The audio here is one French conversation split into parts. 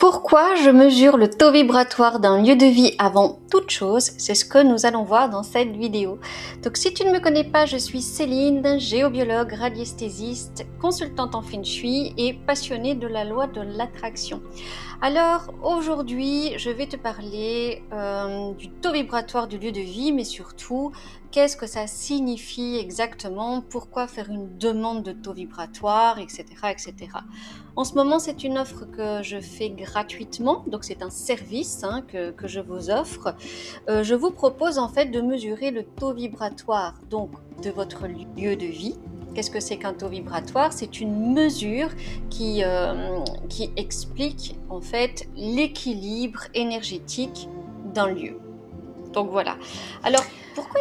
Pourquoi je mesure le taux vibratoire d'un lieu de vie avant toute chose? C'est ce que nous allons voir dans cette vidéo. Donc si tu ne me connais pas, je suis Céline, géobiologue, radiesthésiste, consultante en Feng Shui et passionnée de la loi de l'attraction. Alors aujourd'hui, je vais te parler du taux vibratoire du lieu de vie, mais surtout, qu'est-ce que ça signifie exactement, pourquoi faire une demande de taux vibratoire, etc., etc. En ce moment, c'est une offre que je fais gratuitement, donc c'est un service que je vous offre. Je vous propose en fait de mesurer le taux vibratoire donc de votre lieu de vie. Qu'est-ce que c'est qu'un taux vibratoire? C'est une mesure qui explique en fait l'équilibre énergétique d'un lieu. Donc voilà.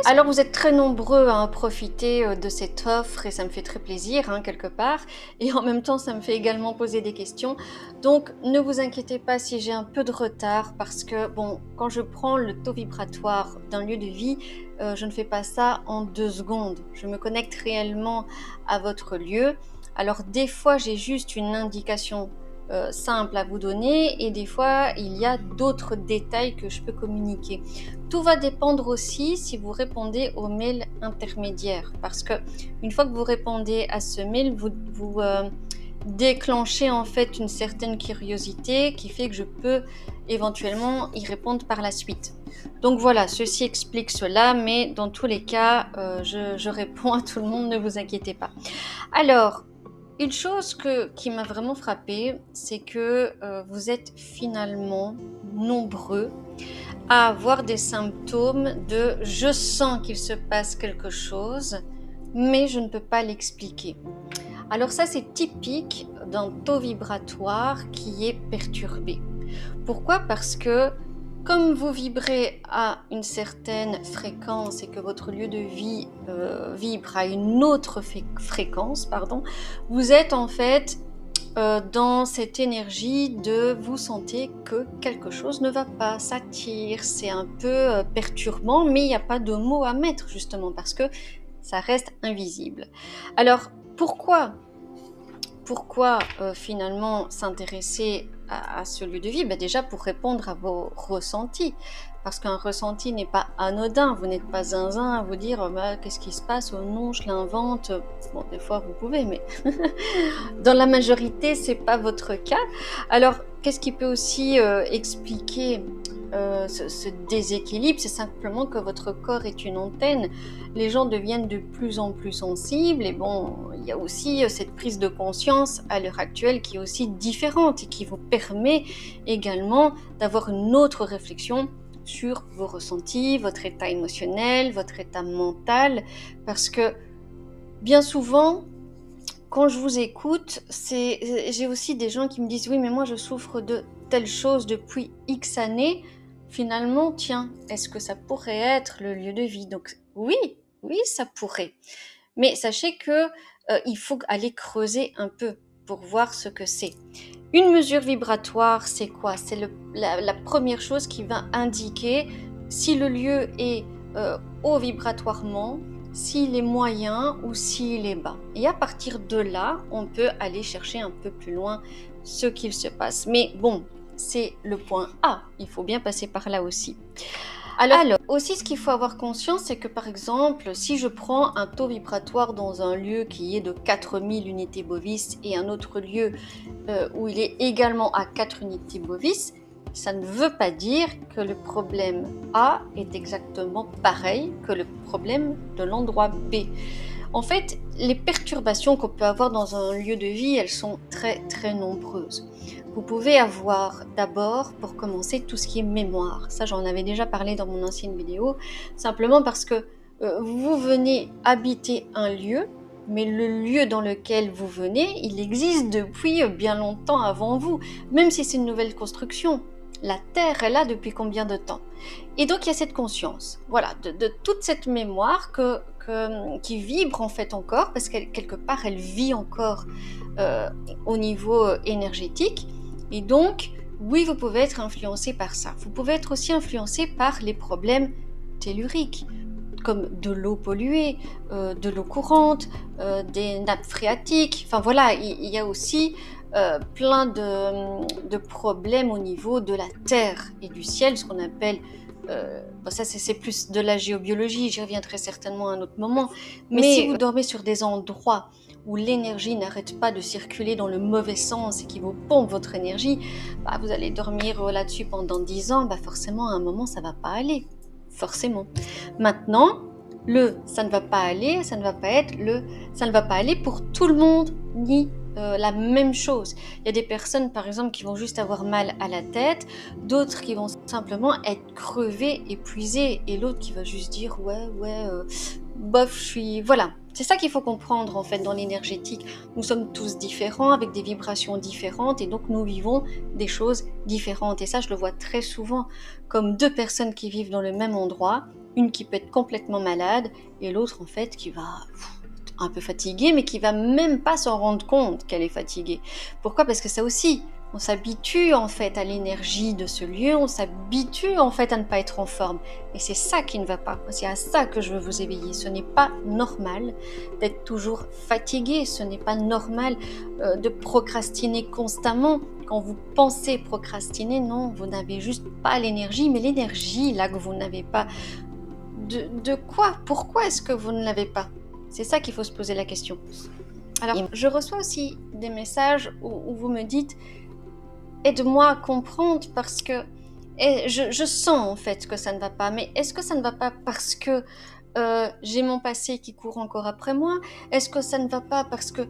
Alors vous êtes très nombreux à profiter de cette offre et ça me fait très plaisir quelque part. Et en même temps, ça me fait également poser des questions. Donc ne vous inquiétez pas si j'ai un peu de retard parce que quand je prends le taux vibratoire d'un lieu de vie, je ne fais pas ça en 2 secondes. Je me connecte réellement à votre lieu. Alors des fois, j'ai juste une indication simple à vous donner et des fois il y a d'autres détails que je peux communiquer. Tout va dépendre aussi si vous répondez au mail intermédiaire parce que une fois que vous répondez à ce mail, vous déclenchez en fait une certaine curiosité qui fait que je peux éventuellement y répondre par la suite. Donc voilà, ceci explique cela, mais dans tous les cas, je réponds à tout le monde, ne vous inquiétez pas. Alors, une chose qui m'a vraiment frappée, c'est que vous êtes finalement nombreux à avoir des symptômes de « je sens qu'il se passe quelque chose, mais je ne peux pas l'expliquer ». Alors ça, c'est typique d'un taux vibratoire qui est perturbé. Pourquoi? Parce que comme vous vibrez à une certaine fréquence et que votre lieu de vie vibre à une autre fréquence, vous êtes en fait dans cette énergie de vous sentez que quelque chose ne va pas, ça tire, c'est un peu perturbant, mais il n'y a pas de mots à mettre justement parce que ça reste invisible. Alors pourquoi finalement s'intéresser à ce lieu de vie? Déjà pour répondre à vos ressentis, parce qu'un ressenti n'est pas anodin, vous n'êtes pas zinzin à vous dire qu'est-ce qui se passe, oh non je l'invente, bon des fois vous pouvez, mais dans la majorité c'est pas votre cas. Alors qu'est-ce qui peut aussi expliquer ce déséquilibre? C'est simplement que votre corps est une antenne, les gens deviennent de plus en plus sensibles et il y a aussi cette prise de conscience à l'heure actuelle qui est aussi différente et qui vous permet également d'avoir une autre réflexion sur vos ressentis, votre état émotionnel, votre état mental, parce que bien souvent quand je vous écoute, j'ai aussi des gens qui me disent « oui mais moi je souffre de telle chose depuis X années », finalement tiens, est-ce que ça pourrait être le lieu de vie? Donc oui, ça pourrait, mais sachez que il faut aller creuser un peu pour voir ce que c'est. Une mesure vibratoire, c'est quoi? C'est la première chose qui va indiquer si le lieu est haut vibratoirement, s'il est moyen ou s'il est bas. Et à partir de là, on peut aller chercher un peu plus loin ce qu'il se passe. Mais c'est le point A, il faut bien passer par là aussi. Alors aussi, ce qu'il faut avoir conscience, c'est que par exemple, si je prends un taux vibratoire dans un lieu qui est de 4000 unités bovis et un autre lieu où il est également à 4 unités bovis, ça ne veut pas dire que le problème A est exactement pareil que le problème de l'endroit B. En fait, les perturbations qu'on peut avoir dans un lieu de vie, elles sont très très nombreuses. Vous pouvez avoir d'abord, pour commencer, tout ce qui est mémoire. Ça, j'en avais déjà parlé dans mon ancienne vidéo, simplement parce que vous venez habiter un lieu, mais le lieu dans lequel vous venez, il existe depuis bien longtemps avant vous, même si c'est une nouvelle construction. La Terre est là depuis combien de temps? Et donc il y a cette conscience, voilà, de toute cette mémoire qui vibre en fait encore, parce qu'elle quelque part elle vit encore au niveau énergétique. Et donc oui, vous pouvez être influencé par ça. Vous pouvez être aussi influencé par les problèmes telluriques, comme de l'eau polluée, de l'eau courante, des nappes phréatiques. Enfin voilà, il y a aussi plein de problèmes au niveau de la terre et du ciel, ce qu'on appelle, bon, ça c'est plus de la géobiologie, j'y reviendrai certainement à un autre moment, mais si vous dormez sur des endroits où l'énergie n'arrête pas de circuler dans le mauvais sens et qui vous pompe votre énergie, bah, vous allez dormir là-dessus pendant 10 ans, bah forcément à un moment ça va pas aller, forcément. Maintenant, ça ne va pas aller, ça ne va pas aller pour tout le monde, ni la même chose. Il y a des personnes par exemple qui vont juste avoir mal à la tête, d'autres qui vont simplement être crevées, épuisées, et l'autre qui va juste dire bof, je suis... Voilà, c'est ça qu'il faut comprendre en fait dans l'énergétique. Nous sommes tous différents, avec des vibrations différentes, et donc nous vivons des choses différentes. Et ça, je le vois très souvent, comme deux personnes qui vivent dans le même endroit, une qui peut être complètement malade, et l'autre en fait qui va un peu fatiguée, mais qui va même pas s'en rendre compte qu'elle est fatiguée. Pourquoi ? Parce que ça aussi, on s'habitue en fait à l'énergie de ce lieu, on s'habitue en fait à ne pas être en forme. Et c'est ça qui ne va pas. C'est à ça que je veux vous éveiller. Ce n'est pas normal d'être toujours fatigué, ce n'est pas normal de procrastiner constamment. Quand vous pensez procrastiner, non, vous n'avez juste pas l'énergie, mais l'énergie là que vous n'avez pas, de quoi ? Pourquoi est-ce que vous ne l'avez pas ? C'est ça qu'il faut se poser la question. Alors, je reçois aussi des messages où vous me dites « Aide-moi à comprendre parce que je sens en fait que ça ne va pas. Mais est-ce que ça ne va pas parce que j'ai mon passé qui court encore après moi ? Est-ce que ça ne va pas parce que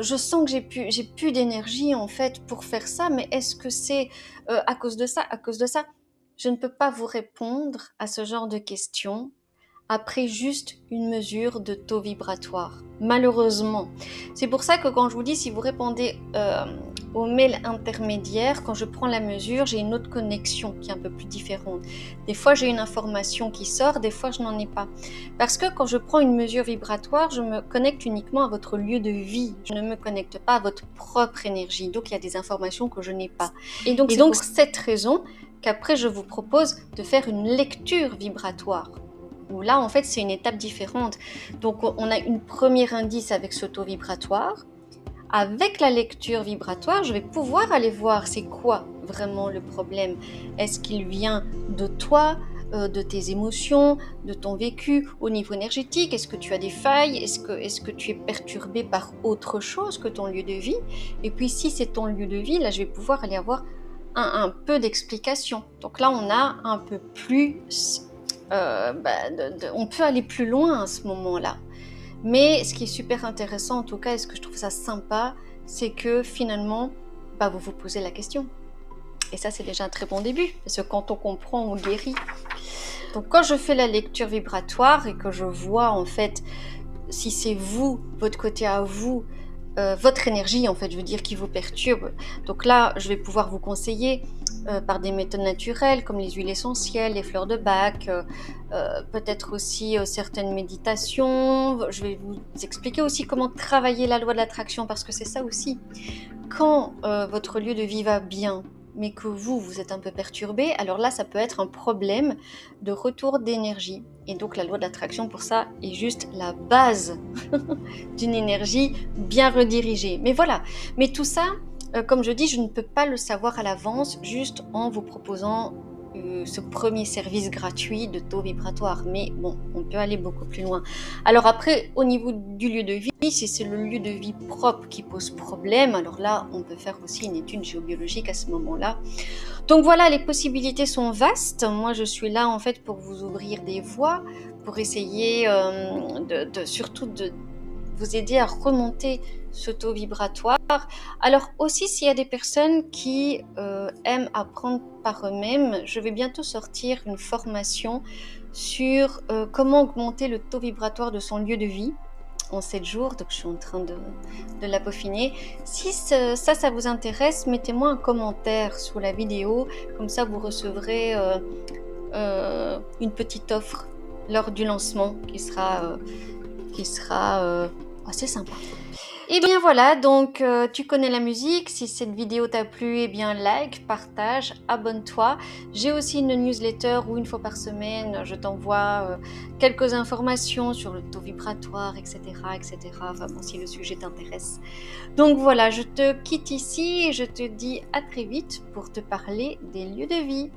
je sens que j'ai plus d'énergie en fait pour faire ça ? Mais est-ce que c'est à cause de ça ? À cause de ça ? Je ne peux pas vous répondre à ce genre de questions après juste une mesure de taux vibratoire, malheureusement. C'est pour ça que quand je vous dis, si vous répondez au mail intermédiaire, quand je prends la mesure, j'ai une autre connexion qui est un peu plus différente. Des fois, j'ai une information qui sort, des fois, je n'en ai pas. Parce que quand je prends une mesure vibratoire, je me connecte uniquement à votre lieu de vie. Je ne me connecte pas à votre propre énergie. Donc, il y a des informations que je n'ai pas. Et donc, c'est pour cette raison qu'après, je vous propose de faire une lecture vibratoire. Où là, en fait, c'est une étape différente. Donc, on a une première indice avec ce taux vibratoire. Avec la lecture vibratoire, je vais pouvoir aller voir c'est quoi vraiment le problème. Est-ce qu'il vient de toi, de tes émotions, de ton vécu au niveau énergétique ? Est-ce que tu as des failles ? Est-ce que tu es perturbé par autre chose que ton lieu de vie ? Et puis, si c'est ton lieu de vie, là, je vais pouvoir aller avoir un peu d'explication. Donc là, on a un peu plus... on peut aller plus loin à ce moment-là. Mais ce qui est super intéressant, en tout cas, et ce que je trouve ça sympa, c'est que finalement, vous vous posez la question. Et ça, c'est déjà un très bon début, parce que quand on comprend, on guérit. Donc quand je fais la lecture vibratoire et que je vois en fait si c'est vous, votre côté à vous, votre énergie en fait, je veux dire, qui vous perturbe. Donc là, je vais pouvoir vous conseiller par des méthodes naturelles comme les huiles essentielles, les fleurs de Bach, peut-être aussi certaines méditations. Je vais vous expliquer aussi comment travailler la loi de l'attraction, parce que c'est ça aussi. Quand votre lieu de vie va bien, mais que vous êtes un peu perturbé, alors là, ça peut être un problème de retour d'énergie. Et donc, la loi de l'attraction, pour ça, est juste la base d'une énergie bien redirigée. Mais voilà, mais tout ça, comme je dis, je ne peux pas le savoir à l'avance, juste en vous proposant ce premier service gratuit de taux vibratoire. Mais bon, on peut aller beaucoup plus loin. Alors après, au niveau du lieu de vie, si c'est le lieu de vie propre qui pose problème, alors là, on peut faire aussi une étude géobiologique à ce moment-là. Donc voilà, les possibilités sont vastes. Moi, je suis là en fait pour vous ouvrir des voies, pour essayer surtout de vous aider à remonter ce taux vibratoire. Alors aussi, s'il y a des personnes qui aiment apprendre par eux-mêmes, je vais bientôt sortir une formation sur comment augmenter le taux vibratoire de son lieu de vie en 7 jours, donc je suis en train de la peaufiner. Si ça vous intéresse, mettez-moi un commentaire sous la vidéo, comme ça vous recevrez une petite offre lors du lancement qui sera assez sympa. Et bien voilà, donc tu connais la musique. Si cette vidéo t'a plu, eh bien like, partage, abonne-toi. J'ai aussi une newsletter où une fois par semaine, je t'envoie quelques informations sur le taux vibratoire, etc., etc. Enfin bon, si le sujet t'intéresse. Donc voilà, je te quitte ici et je te dis à très vite pour te parler des lieux de vie.